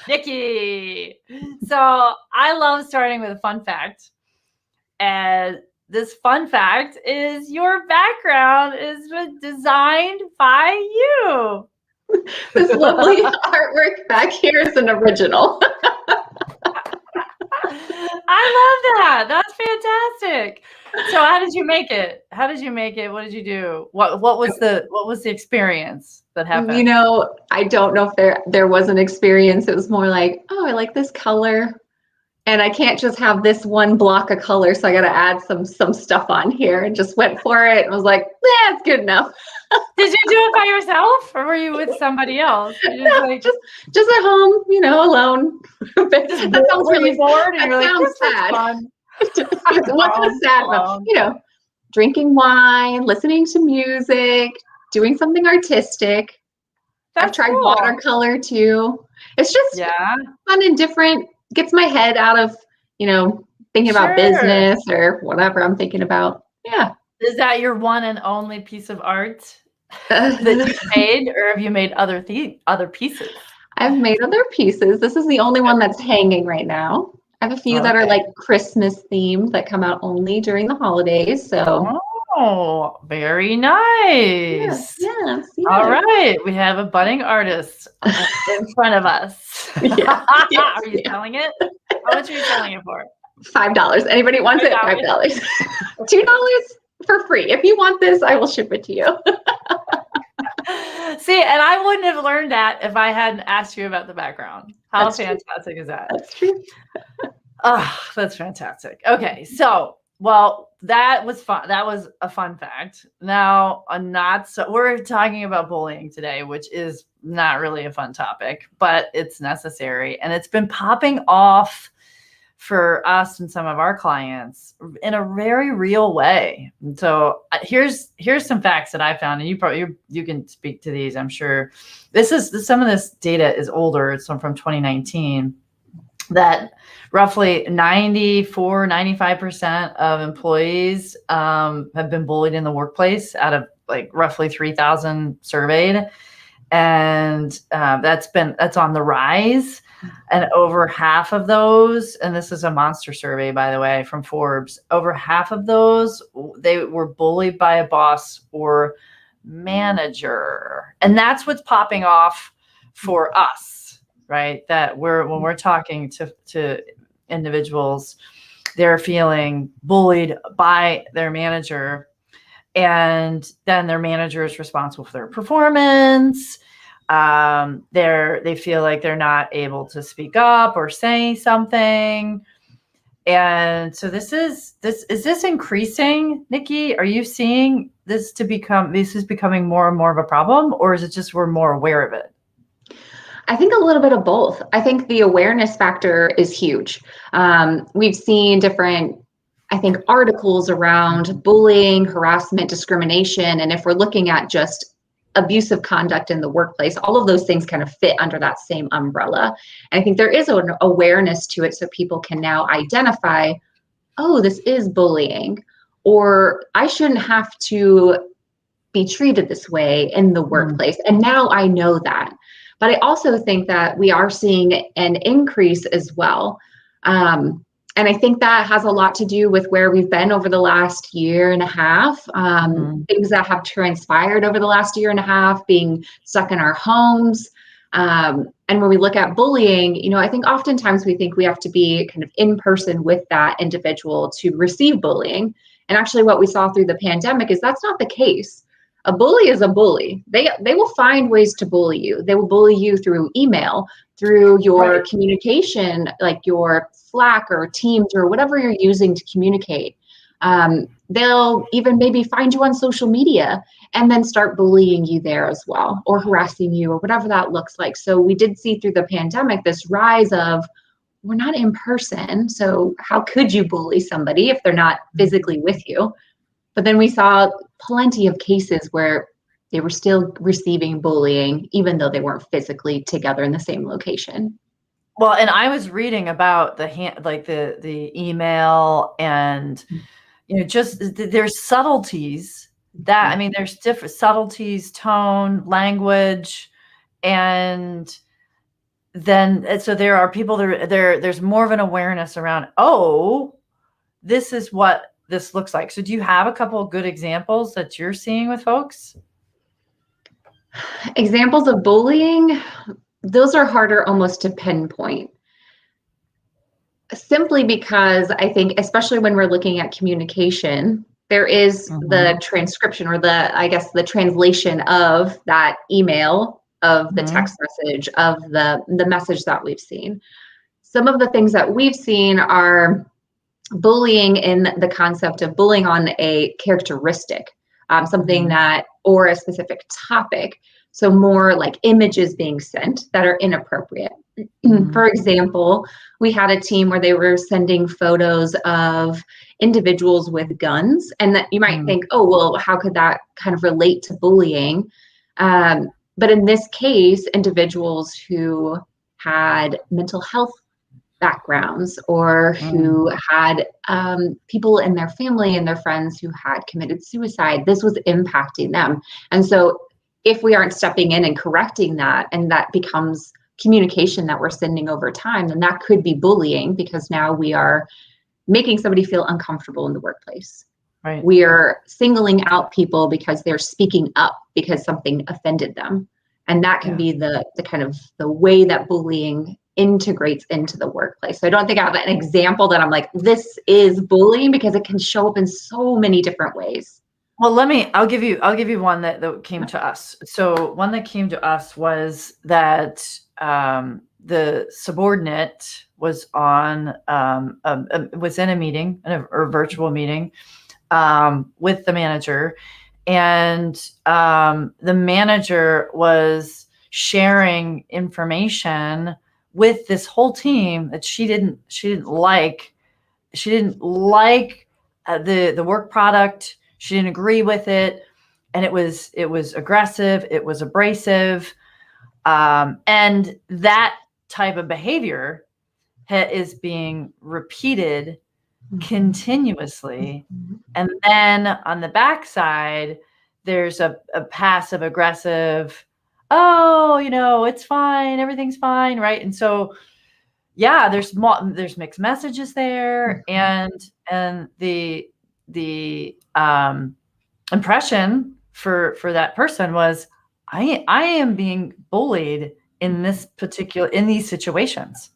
Nikki. So I love starting with a fun fact. And this fun fact is your background is designed by you. This lovely artwork back here is an original. I love that. That's fantastic. So how did you make it? What did you do? What was the experience that happened? I don't know if there was an experience. It was more like, oh, I like this color. And I can't just have this one block of color, so I got to add some stuff on here, and just went for it. And was like, it's good enough. Did you do it by yourself, or were you with somebody else? Just at home, alone. That sounds really bored, and that you're sounds sad. Fun. It wasn't sad, but drinking wine, listening to music, doing something artistic. I've tried watercolor too. It's just fun and different. Gets my head out of, thinking about business or whatever I'm thinking about. Yeah. Is that your one and only piece of art that you've made, or have you made other pieces? I've made other pieces. This is the only one that's hanging right now. I have a few that are like Christmas themed that come out only during the holidays. So. Oh, very nice. Yes. All right. We have a budding artist in front of us. Yes, are you selling it? How much are you selling it for? $5. Anybody wants it? $5. $2 for free. If you want this, I will ship it to you. See, and I wouldn't have learned that if I hadn't asked you about the background. How fantastic is that? That's true. Oh, that's fantastic. Okay. So, well, that was fun. That was a fun fact. Now, we're talking about bullying today, which is not really a fun topic, but it's necessary. And it's been popping off for us and some of our clients in a very real way. And so here's some facts that I found, and you can speak to these. I'm sure some of this data is older. It's from 2019. That roughly 95% of employees have been bullied in the workplace out of like roughly 3,000 surveyed. And that's on the rise. And over half of those, and this is a monster survey, by the way, from Forbes, over half of those, they were bullied by a boss or manager. And that's what's popping off for us, right? That when we're talking to individuals, they're feeling bullied by their manager, and then their manager is responsible for their performance. They feel like they're not able to speak up or say something. And so is this increasing, Nikki? Are you seeing this is becoming more and more of a problem, or is it just we're more aware of it? I think a little bit of both. I think the awareness factor is huge. We've seen different, articles around bullying, harassment, discrimination. And if we're looking at just abusive conduct in the workplace, all of those things kind of fit under that same umbrella. And I think there is an awareness to it, so people can now identify, oh, this is bullying, or I shouldn't have to be treated this way in the workplace. And now I know that. But I also think that we are seeing an increase as well. And I think that has a lot to do with where we've been over the last year and a half, things that have transpired over the last year and a half, being stuck in our homes. And when we look at bullying, I think oftentimes we think we have to be kind of in person with that individual to receive bullying. And actually what we saw through the pandemic is that's not the case. A bully is a bully. They will find ways to bully you. They will bully you through email, through your communication, like your Slack or Teams or whatever you're using to communicate. They'll even maybe find you on social media and then start bullying you there as well, or harassing you, or whatever that looks like. So we did see through the pandemic this rise of, we're not in person, so how could you bully somebody if they're not physically with you? But then we saw plenty of cases where they were still receiving bullying, even though they weren't physically together in the same location. Well, and I was reading about the email, and just there's subtleties that there's different subtleties, tone, language, and then so there are people there's more of an awareness around, oh, this is what this looks like. So do you have a couple of good examples that you're seeing with folks? Examples of bullying, those are harder almost to pinpoint. Simply because I think, especially when we're looking at communication, there is the transcription or the translation of that email, of the text message, of the message that we've seen. Some of the things that we've seen are bullying in the concept of bullying on a characteristic, something that, or a specific topic. So more like images being sent that are inappropriate. For example, we had a team where they were sending photos of individuals with guns, and that you might think, oh, well, how could that kind of relate to bullying? But in this case, individuals who had mental health backgrounds or who had people in their family and their friends who had committed suicide, this was impacting them. And so if we aren't stepping in and correcting that, and that becomes communication that we're sending over time, then that could be bullying, because now we are making somebody feel uncomfortable in the workplace. Right. We are singling out people because they're speaking up because something offended them. And that can be the kind of the way that bullying integrates into the workplace. So I don't think I have an example that I'm like, this is bullying, because it can show up in so many different ways. Well, I'll give you one that came to us. So one that came to us was that the subordinate was was in a meeting, a virtual meeting, with the manager, and the manager was sharing information with this whole team that she didn't like. She didn't like the work product. She didn't agree with it, and it was aggressive. It was abrasive, and that type of behavior is being repeated continuously. And then on the backside, there's a passive aggressive, oh, it's fine, everything's fine, right? And so, yeah, there's mixed messages there, and the impression for that person was, I am being bullied in these situations.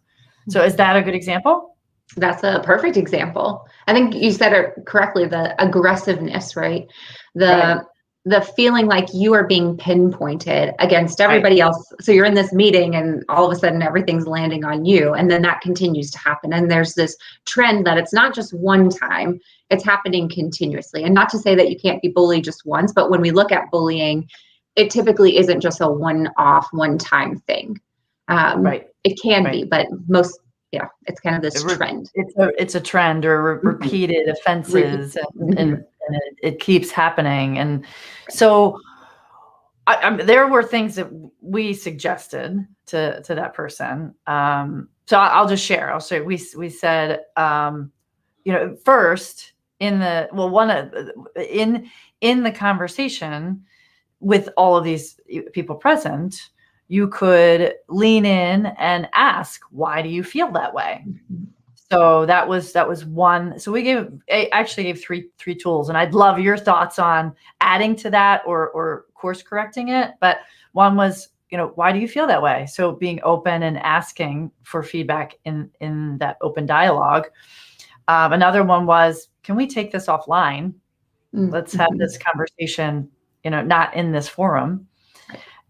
So is that a good example? That's a perfect example. I think you said it correctly, the aggressiveness, right? The feeling like you are being pinpointed against everybody else. So you're in this meeting and all of a sudden everything's landing on you. And then that continues to happen. And there's this trend that it's not just one time, it's happening continuously. And not to say that you can't be bullied just once, but when we look at bullying, it typically isn't just a one-off, one-time thing. It can be, but it's kind of this trend. It's a trend, or repeated offenses, and it keeps happening. And so there were things that we suggested to that person. So I'll just share. I'll say we said, first in the conversation with all of these people present, you could lean in and ask, why do you feel that way? So that was one. So we actually gave three tools, and I'd love your thoughts on adding to that or course correcting it. But one was, why do you feel that way? So being open and asking for feedback in that open dialogue. Another one was, can we take this offline? Let's have this conversation, not in this forum.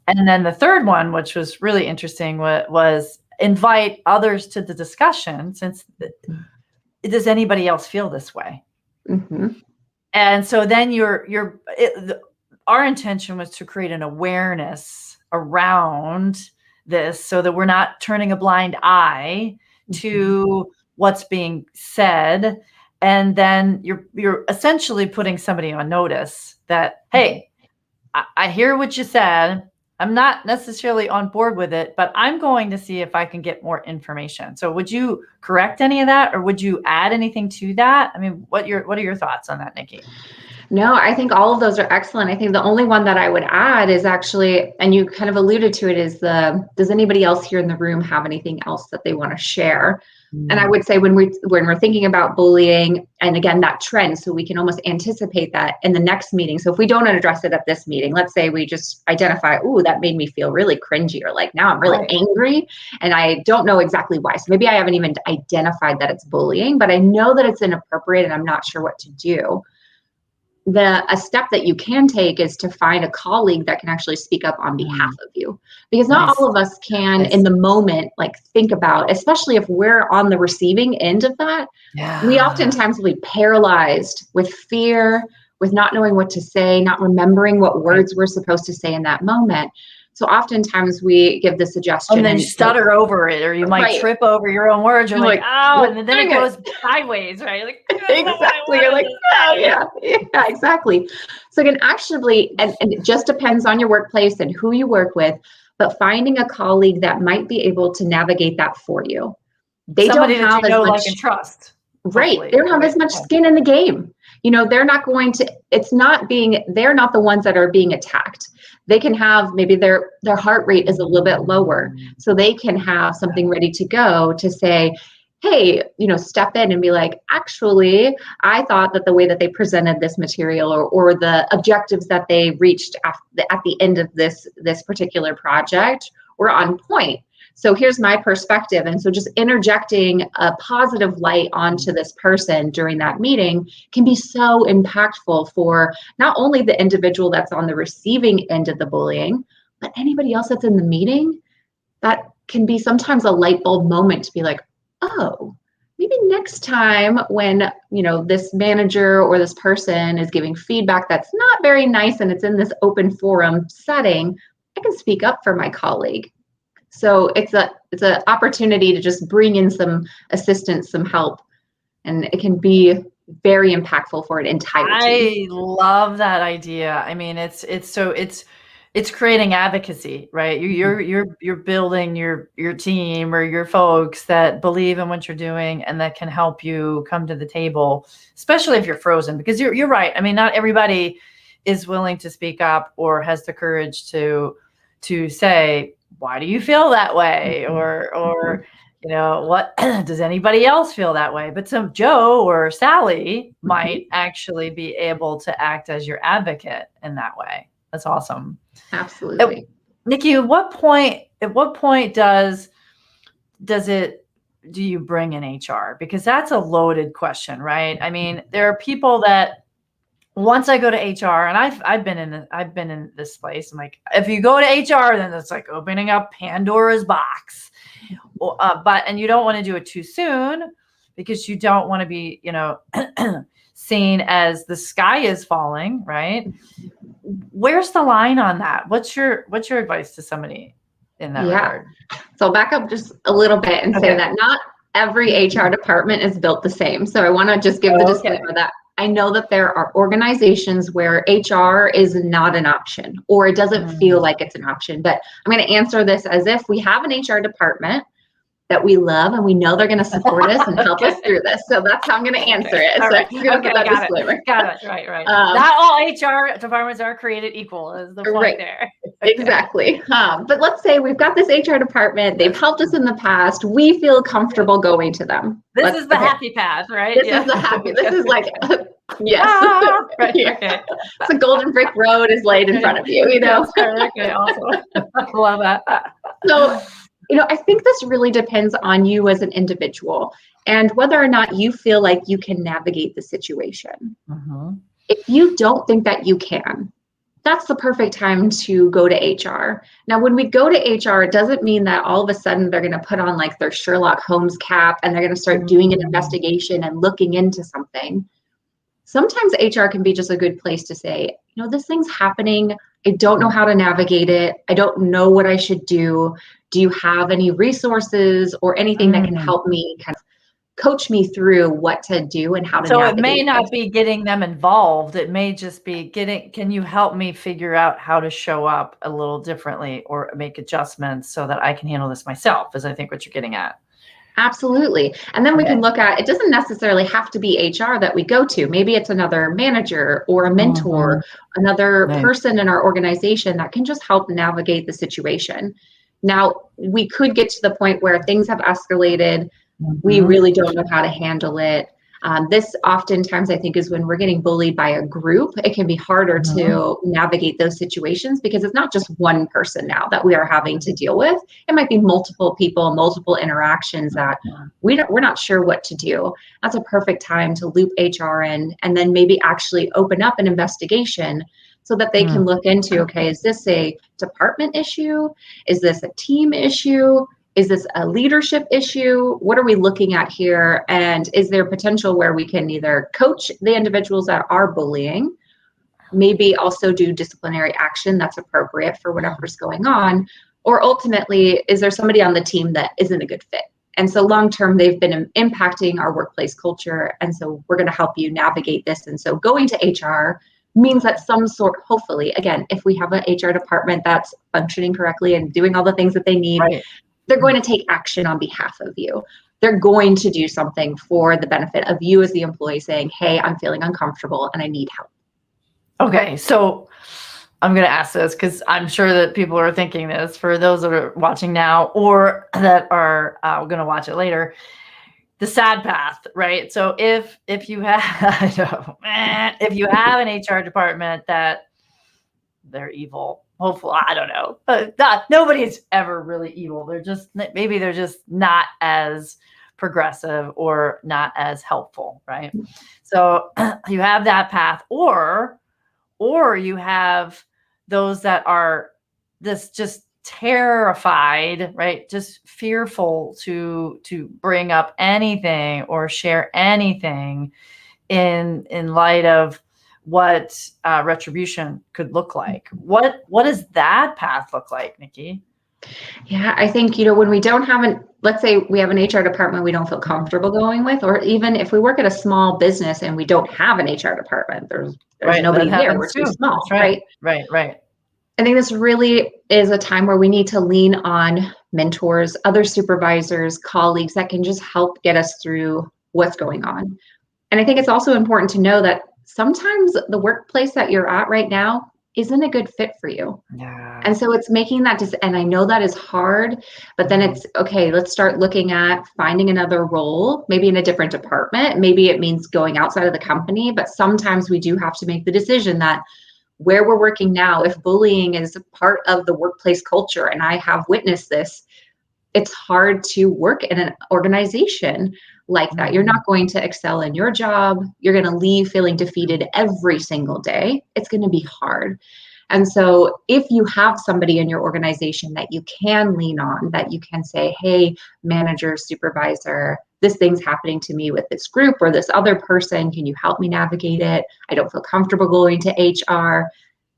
And then the third one, which was really interesting, was invite others to the discussion, since does anybody else feel this way? And so then our intention was to create an awareness around this, so that we're not turning a blind eye to what's being said. And then you're essentially putting somebody on notice that, hey, I hear what you said. I'm not necessarily on board with it, but I'm going to see if I can get more information. So would you correct any of that, or would you add anything to that? I mean, what are your thoughts on that, Nikki? No, I think all of those are excellent. I think the only one that I would add is actually, and you kind of alluded to it, is does anybody else here in the room have anything else that they want to share? And I would say when we're thinking about bullying, and again, that trend, so we can almost anticipate that in the next meeting. So if we don't address it at this meeting, let's say we just identify, ooh, that made me feel really cringy, or like now I'm really angry and I don't know exactly why. So maybe I haven't even identified that it's bullying, but I know that it's inappropriate and I'm not sure what to do. A step that you can take is to find a colleague that can actually speak up on behalf of you, because not all of us can in the moment like think about, especially if we're on the receiving end of that. We oftentimes will be paralyzed with fear, with not knowing what to say, not remembering what words we're supposed to say in that moment. So oftentimes we give the suggestion and then you stutter over it, or you might trip over your own words. You're like, oh, and then it goes sideways, right? Like, exactly. You're like, oh, yeah, exactly. So it can actually, and it just depends on your workplace and who you work with, but finding a colleague that might be able to navigate that for you. Somebody that you know, like, and trust. Right. They don't have as much skin in the game. They're not going to, they're not the ones that are being attacked. They can have, maybe their heart rate is a little bit lower. So they can have something ready to go to say, hey, step in and be like, actually, I thought that the way that they presented this material or the objectives that they reached at the end of this particular project were on point. So here's my perspective. And so just interjecting a positive light onto this person during that meeting can be so impactful for not only the individual that's on the receiving end of the bullying, but anybody else that's in the meeting. That can be sometimes a light bulb moment to be like, oh, maybe next time when, this manager or this person is giving feedback that's not very nice and it's in this open forum setting, I can speak up for my colleague. So it's an opportunity to just bring in some assistance, some help, and it can be very impactful for an entire team. I love that idea. I mean, it's creating advocacy, right? You're building your team or your folks that believe in what you're doing and that can help you come to the table, especially if you're frozen, because you're right. I mean, not everybody is willing to speak up or has the courage to say, why do you feel that way? Or what does anybody else feel that way? But some Joe or Sally might actually be able to act as your advocate in that way. That's awesome. Absolutely. Nikki, at what point do you bring in HR? Because that's a loaded question, right? I mean, there are people that once I go to HR, and I've been in this place. I'm like, if you go to HR, then it's like opening up Pandora's box. And you don't want to do it too soon because you don't want to be, seen as the sky is falling, right? Where's the line on that? What's your advice to somebody in that regard? So I'll back up just a little bit and say that not every HR department is built the same. So I want to just give the disclaimer that I know that there are organizations where HR is not an option, or it doesn't feel like it's an option. But I'm going to answer this as if we have an HR department that we love and we know they're going to support us and help us through this. So that's how I'm going to answer it. So I'm going to put that disclaimer. Got it. Right. Not all HR departments are created equal is the point there. Exactly. But let's say we've got this HR department. They've helped us in the past. We feel comfortable going to them. This is the happy path, right? This is the happy. This is like, yes. Right. Okay. It's a golden brick road is laid in front of you, Okay, awesome. I love that. So, I think this really depends on you as an individual and whether or not you feel like you can navigate the situation. If you don't think that you can, that's the perfect time to go to HR. Now, when we go to HR, it doesn't mean that all of a sudden they're going to put on like their Sherlock Holmes cap and they're going to start doing an investigation and looking into something. Sometimes HR can be just a good place to say, this thing's happening. I don't know how to navigate it. I don't know what I should do. Do you have any resources or anything that can help me kind of coach me through what to do and how to navigate? So it may not be getting them involved. It may just be can you help me figure out how to show up a little differently or make adjustments so that I can handle this myself, is I think what you're getting at. Absolutely. And then we Okay. can look at, it doesn't necessarily have to be HR that we go to. Maybe it's another manager or a Mm-hmm. mentor, another Nice. person in our organization that can just help navigate the situation. Now, we could get to the point where things have escalated. We Mm-hmm. really don't know how to handle it. This oftentimes, I think, is when we're getting bullied by a group. It can be harder Mm-hmm. to navigate those situations because it's not just one person now that we are having to deal with. It might be multiple people, multiple interactions that we're not sure what to do. That's a perfect time to loop HR in and then maybe actually open up an investigation so that they can look into, okay, is this a department issue? Is this a team issue? Is this a leadership issue? What are we looking at here? And is there potential where we can either coach the individuals that are bullying, maybe also do disciplinary action that's appropriate for whatever's going on, or ultimately, is there somebody on the team that isn't a good fit? And so long term, they've been impacting our workplace culture. And so we're going to help you navigate this. And so going to HR means that some sort, hopefully, again, if we have an HR department that's functioning correctly and doing all the things that they need, Right. they're going to take action on behalf of you. They're going to do something for the benefit of you as the employee saying, hey, I'm feeling uncomfortable and I need help. Okay. So I'm going to ask this because I'm sure that people are thinking this for those that are watching now or that are going to watch it later. The sad path, right? So if you have, I know, if you have an HR department that they're evil, hopefully, I don't know, but nobody's ever really evil. Maybe they're just not as progressive or not as helpful, right? So you have that path, or you have those that are just terrified, right? Just fearful to bring up anything or share anything in light of what retribution could look like. What does that path look like, Nikki? Yeah, I think, when we don't have let's say we have an HR department we don't feel comfortable going with, or even if we work at a small business and we don't have an HR department, there's Right, that nobody there, we're happens too too. small, That's right. right? Right. I think this really is a time where we need to lean on mentors, other supervisors, colleagues that can just help get us through what's going on. And I think it's also important to know that sometimes the workplace that you're at right now isn't a good fit for you. Yeah. And so it's making that and I know that is hard, but then it's okay, let's start looking at finding another role, maybe in a different department. Maybe it means going outside of the company, but sometimes we do have to make the decision that where we're working now, if bullying is a part of the workplace culture, and I have witnessed this, it's hard to work in an organization like that. You're not going to excel in your job. You're going to leave feeling defeated every single day. It's going to be hard. And so if you have somebody in your organization that you can lean on, that you can say, hey, manager, supervisor, this thing's happening to me with this group or this other person. Can you help me navigate it? I don't feel comfortable going to HR.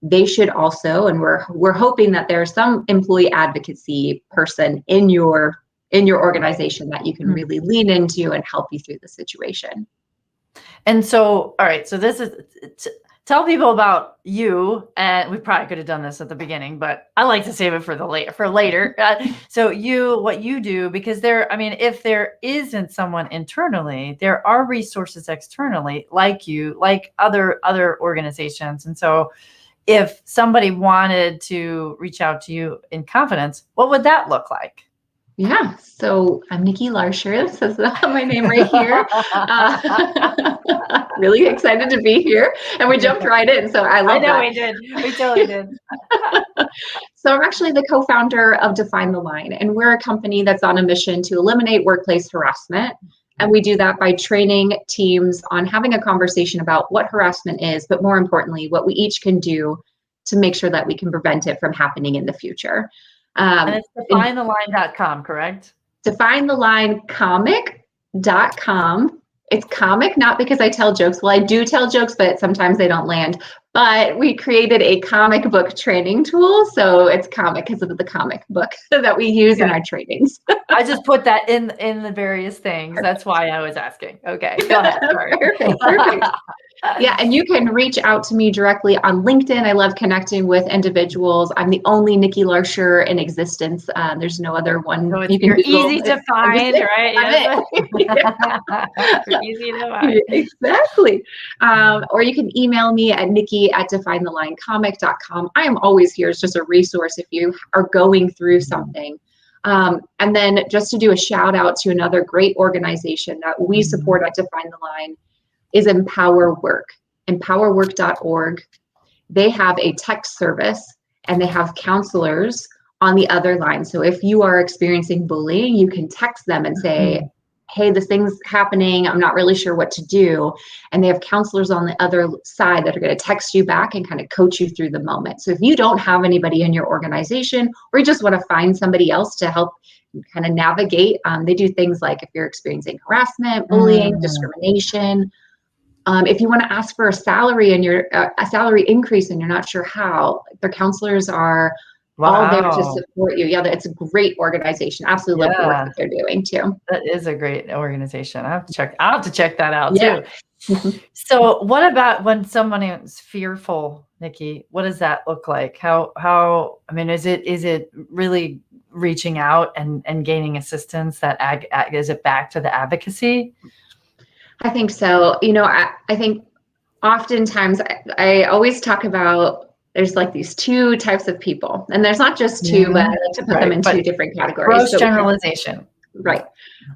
They should also, and we're hoping that there's some employee advocacy person in your organization that you can really lean into and help you through the situation. And so, all right, so this is tell people about you, and we probably could have done this at the beginning, but I like to save it for later. So what you do, because if there isn't someone internally, there are resources externally, like you, like other organizations. And so if somebody wanted to reach out to you in confidence, what would that look like? Yeah, so I'm Nikki Larchar. This is my name right here. Really excited to be here. And we jumped right in, so I love that. We did. We totally did. So I'm actually the co-founder of Define the Line, and we're a company that's on a mission to eliminate workplace harassment. And we do that by training teams on having a conversation about what harassment is, but more importantly, what we each can do to make sure that we can prevent it from happening in the future. And it's definetheline.com, correct? Definetheline.com. It's comic, not because I tell jokes. Well, I do tell jokes, but sometimes they don't land. But we created a comic book training tool. So it's comic because of the comic book that we use in our trainings. I just put that in the various things. That's why I was asking. Okay, go ahead. Sorry. Perfect. Yeah, and you can reach out to me directly on LinkedIn. I love connecting with individuals. I'm the only Nikki Larchar in existence. There's no other one So you can you're Google. easy to I'm just find, saying, right? I'm it. You're easy to Yeah, find. exactly. Or you can email me at nikki@definetheLineComic.com. I am always here as just a resource if you are going through something. And then just to do a shout out to another great organization that we support at Define the Line is Empower Work, empowerwork.org. They have a text service and they have counselors on the other line. So if you are experiencing bullying, you can text them and say, hey, this thing's happening. I'm not really sure what to do. And they have counselors on the other side that are going to text you back and kind of coach you through the moment. So if you don't have anybody in your organization or you just want to find somebody else to help kind of navigate, they do things like if you're experiencing harassment, bullying, discrimination, if you want to ask for a salary and a salary increase and you're not sure how, their counselors are all there to support you. Yeah, it's a great organization. Absolutely love the work that they're doing too. That is a great organization. I'll have to check that out Yeah. too. So what about when someone is fearful, Nikki? What does that look like? How I mean, is it really reaching out and gaining assistance that is it back to the advocacy? I think so. I think oftentimes I always talk about there's like these two types of people, and there's not just two, but I like to put them in two different categories. Gross generalization. Right.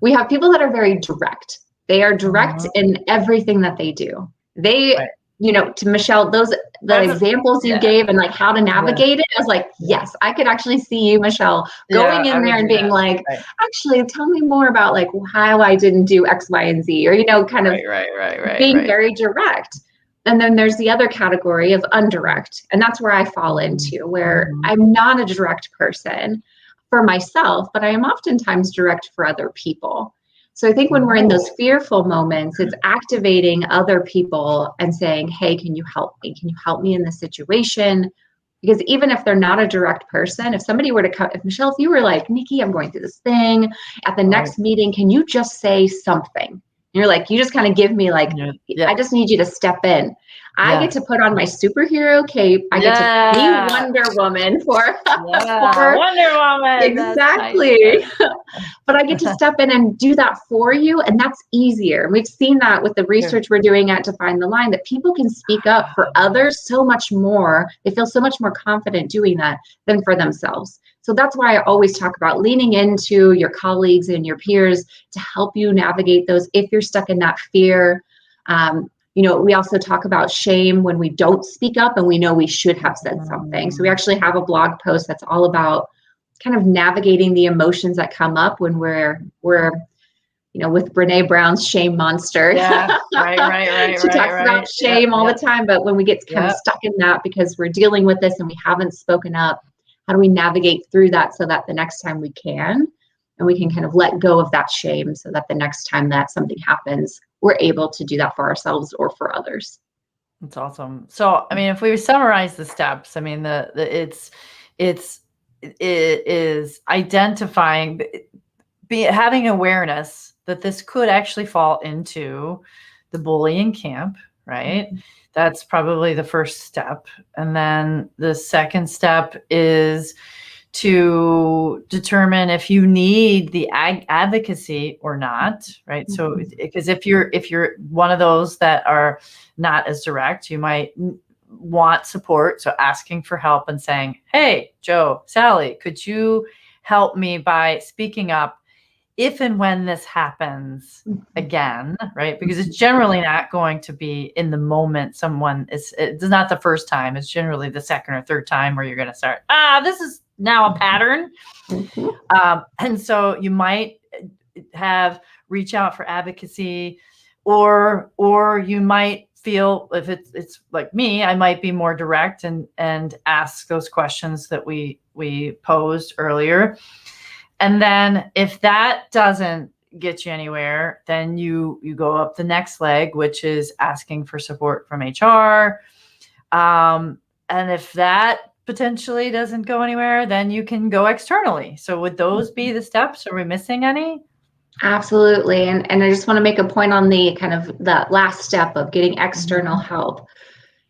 We have people that are very direct. They are direct in everything that they do. They, to Michelle, the examples you gave and like how to navigate it, I was like, yes, I could actually see you, Michelle, going in there and being like, actually, tell me more about like how I didn't do X, Y, and Z, or, kind of being very direct. And then there's the other category of undirect. And that's where I fall into, where I'm not a direct person for myself, but I am oftentimes direct for other people. So I think when we're in those fearful moments, it's activating other people and saying, hey, can you help me? Can you help me in this situation? Because even if they're not a direct person, if somebody were to come, if Michelle, if you were like, Nikki, I'm going through this thing at the next meeting, can you just say something? And you're like, you just kind of give me like, I just need you to step in. I get to put on my superhero cape. I get to be Wonder Woman for Wonder Woman. Exactly. But I get to step in and do that for you. And that's easier. And we've seen that with the research we're doing at Define the Line, that people can speak up for others so much more. They feel so much more confident doing that than for themselves. So that's why I always talk about leaning into your colleagues and your peers to help you navigate those if you're stuck in that fear. We also talk about shame when we don't speak up and we know we should have said something. So we actually have a blog post that's all about kind of navigating the emotions that come up when we're with Brene Brown's shame monster. Yeah, right. She talks about shame all the time, but when we get kind of stuck in that because we're dealing with this and we haven't spoken up, how do we navigate through that so that the next time we can, and we can kind of let go of that shame so that the next time that something happens, we're able to do that for ourselves or for others. That's awesome. So, I mean, if we summarize the steps, I mean, it is identifying, having awareness that this could actually fall into the bullying camp, right? That's probably the first step. And then the second step is to determine if you need the advocacy or not, right? So, because if you're one of those that are not as direct, you might want support. So asking for help and saying, hey, Joe, Sally, could you help me by speaking up if and when this happens again, right? Because it's generally not going to be in the moment it's not the first time. It's generally the second or third time where you're going to start, this is now a pattern. And so you might reach out for advocacy, or you might feel, if it's like me, I might be more direct and ask those questions that we posed earlier. And then if that doesn't get you anywhere, then you go up the next leg, which is asking for support from HR. And if that potentially doesn't go anywhere, then you can go externally. So would those be the steps? Are we missing any? Absolutely. And I just want to make a point on the kind of that last step of getting external help.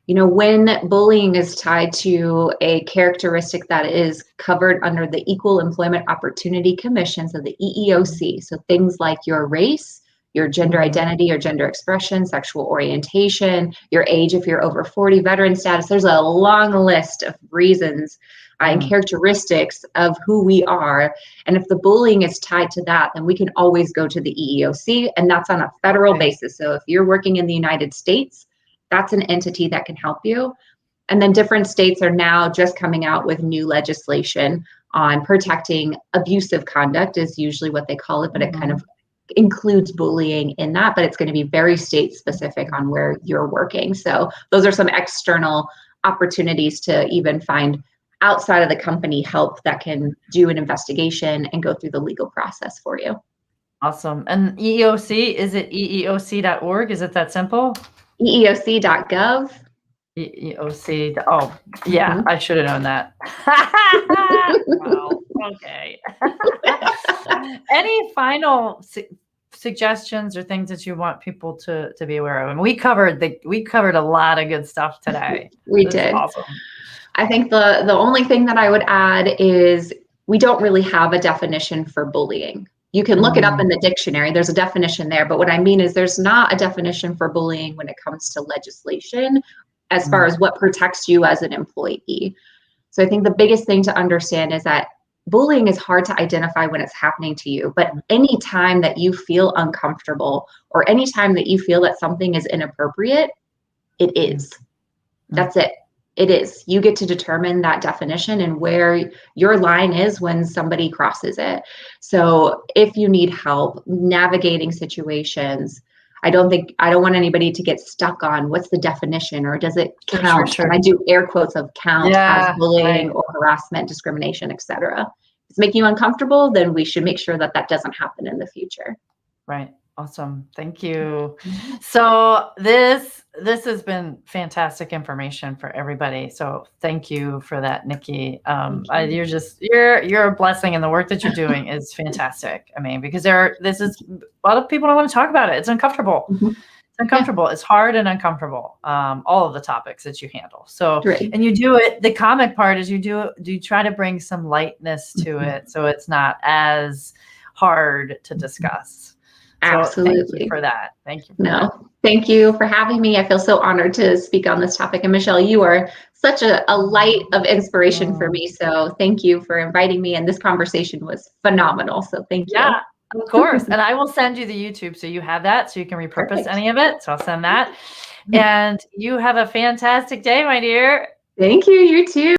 When bullying is tied to a characteristic that is covered under the Equal Employment Opportunity Commission, so the EEOC, so things like your race, your gender identity or gender expression, sexual orientation, your age if you're over 40, veteran status, there's a long list of reasons and characteristics of who we are. And if the bullying is tied to that, then we can always go to the EEOC, and that's on a federal basis. So if you're working in the United States, that's an entity that can help you. And then different states are now just coming out with new legislation on protecting abusive conduct is usually what they call it, but it kind of includes bullying in that, but it's going to be very state specific on where you're working. So those are some external opportunities to even find outside of the company help that can do an investigation and go through the legal process for you. Awesome. And EEOC, is it EEOC.org? Is it that simple? EEOC.gov. EEOC. Oh, yeah, I should have known that. Well, okay. Any final suggestions or things that you want people to be aware of? And we covered a lot of good stuff today. We did. Awesome. I think the only thing that I would add is we don't really have a definition for bullying. You can look it up in the dictionary. There's a definition there. But what I mean is there's not a definition for bullying when it comes to legislation as far as what protects you as an employee. So I think the biggest thing to understand is that bullying is hard to identify when it's happening to you. But any time that you feel uncomfortable or any time that you feel that something is inappropriate, it is. That's it. It is. You get to determine that definition and where your line is when somebody crosses it. So if you need help navigating situations, I don't want anybody to get stuck on what's the definition or does it count? Sure. And I do air quotes of count as bullying or harassment, discrimination, etc. If it's making you uncomfortable, then we should make sure that that doesn't happen in the future. Right. Awesome. Thank you. So this has been fantastic information for everybody. So thank you for that, Nikki. You're a blessing, and the work that you're doing is fantastic. I mean, because a lot of people don't want to talk about it. It's uncomfortable. It's uncomfortable. Yeah. It's hard and uncomfortable. All of the topics that you handle. So, and you do it. The comic part is you try to bring some lightness to it, so it's not as hard to discuss. Absolutely. So thank you for that. Thank you. Thank you for having me. I feel so honored to speak on this topic. And Michelle, you are such a light of inspiration for me. So thank you for inviting me. And this conversation was phenomenal. So thank you. Yeah, of course. And I will send you the YouTube so you have that so you can repurpose any of it. So I'll send that. And you have a fantastic day, my dear. Thank you. You too.